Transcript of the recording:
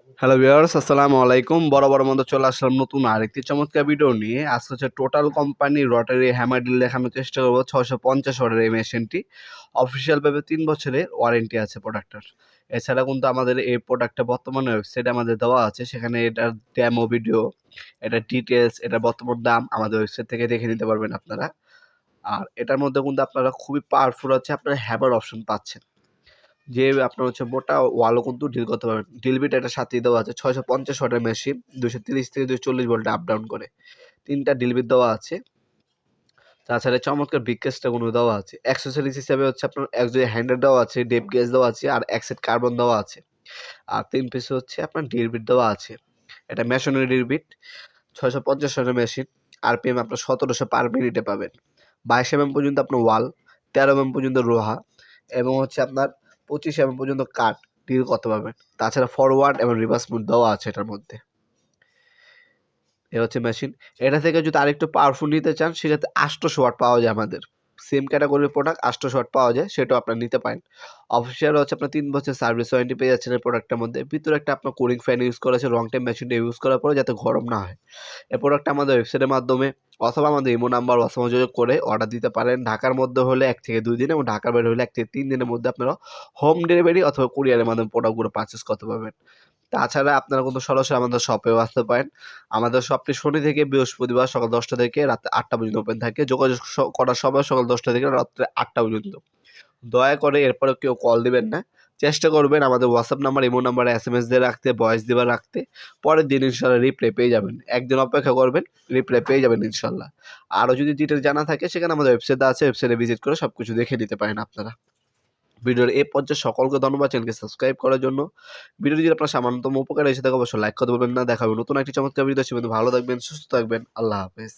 Hello viewers, আসসালামু আলাইকুম। বরাবর মতো চলে আসলাম নতুন আরেকটি চমৎকার ভিডিও নিয়ে। আজকে হচ্ছে total company Rotary hammer deal দেখানোর চেষ্টা করবো। 650 ওয়াটের এই মেশিনটি অফিসিয়াল ভাবে 3 বছরের ওয়ারেন্টি আছে প্রোডাক্টটার। এছাড়া কিন্তু আমাদের এই প্রোডাক্টটা বর্তমানে ওয়েবসাইটে আমাদের দেওয়া আছে, সেখানে এটার ডেমো ভিডিও, এটার ডিটেলস, এটার বর্তমান দাম আমাদের ওয়েবসাইট থেকে দেখে নিতে পারবেন আপনারা। আর এটার মধ্যে কিন্তু আপনারা খুবই পাওয়ারফুল হচ্ছে আপনারা হ্যামার অপশন পাচ্ছেন, যে আপনার হচ্ছে মোটা ওয়ালও কিন্তু ডিল করতে পারবেন। ড্রিল বিট এটার সাথেই দেওয়া আছে। 650 ওয়াটের মেশিন, 230 থেকে 240 ভোল্টে আপ ডাউন করে। 3টা ড্রিল বিট দেওয়া আছে। তাছাড়া চমৎকার বিগ কেসটা কোনো দেওয়া আছে। অ্যাক্সেসরিজ হিসেবে হচ্ছে আপনার একজোড়া হ্যান্ডেল দেওয়া আছে, ডেপ গেজ দেওয়া আছে, আর এক সেট কার্বন দেওয়া আছে। আর 3 পিসে হচ্ছে আপনার ড্রিল বিট দেওয়া আছে। এটা মেশিনারি ড্রিল বিট, 650 ওয়াটের মেশিন। আরপিএম আপনার 1700 পার মিনিটে পাবেন। 22 পর্যন্ত আপনার ওয়াল, 13 পর্যন্ত লোহা, এবং হচ্ছে আপনার 25 পর্যন্ত কাঠ ডিল করতে পারবেন। তাছাড়া ফরওয়ার্ড এবং রিভার্স মোড দেওয়া আছে এটার মধ্যে। এ হচ্ছে মেশিন। এটা থেকে যদি আরেকটু পাওয়ারফুল নিতে চান, সেক্ষেত্রে 800 ওয়াট পাওয়া যায় আমাদের। সেম ক্যাটাগরির প্রোডাক্ট 800 ওয়াট পাওয়া যায়, সেটাও আপনারা নিতে পারেন। অফিসিয়াল হচ্ছে আপনার 3 বছর সার্ভিস ওয়ারেন্টি পেয়ে যাচ্ছেন এই প্রোডাক্টের মধ্যে। ভিতরে একটা আপনার কুলিং ফ্যান ইউজ করা আছে লং টাইম মেশিনটা ইউজ করার পরে, যাতে গরম না হয়। এই প্রোডাক্টটা আমাদের ওয়েবসাইটের মাধ্যমে অথবা আমাদের ইমো নাম্বার যোগাযোগ করে অর্ডার দিতে পারেন। ঢাকার মধ্যে হলে 1 থেকে 2 দিন, এবং ঢাকার বাইরে হলে 1 থেকে 3 দিনের মধ্যে আপনারা হোম ডেলিভারি অথবা কুরিয়ারের মাধ্যমে প্রোডাক্টগুলো পারচেজ করতে পারবেন। তাছাড়া আপনারা কিন্তু সরাসরি আমাদের শপেও আসতে পারেন। আমাদের শপটি শনি থেকে বৃহস্পতিবার সকাল 10টা থেকে রাত 8টা পর্যন্ত ওপেন থাকে। যোগাযোগ করার সময় সকাল 10টা থেকে রাত্রে 8টা পর্যন্ত। দয়া করে এরপরে কেউ কল দিবেন না। চেষ্টা করবেন আমাদের হোয়াটসঅ্যাপ নাম্বার, ইমো নাম্বারে এসএমএস দিয়ে রাখতে, ভয়েস দিয়ে রাখতে। পরের দিন ইনশাআল্লাহ রিপ্লাই পেয়ে যাবেন। একদিন অপেক্ষা করবেন, রিপ্লাই পেয়ে যাবেন ইনশাআল্লাহ। আরও যদি ডিটেইলস জানা থাকে, সেখানে আমাদের ওয়েবসাইট আছে, ওয়েবসাইটে ভিজিট করে সবকিছু দেখে নিতে পারেন আপনারা। ভিডিওর এই পর্যায়ে সকলকে ধন্যবাদ চ্যানেলকে সাবস্ক্রাইব করার জন্য। ভিডিওটি যদি আপনার সামান্যতম উপকারে এসে থাকে, অবশ্যই লাইক করতে বলবেন না। দেখা হবে নতুন একটি চমৎকার ভিডিও। সে পর্যন্ত ভালো থাকবেন, সুস্থ থাকবেন। আল্লাহ হাফেজ।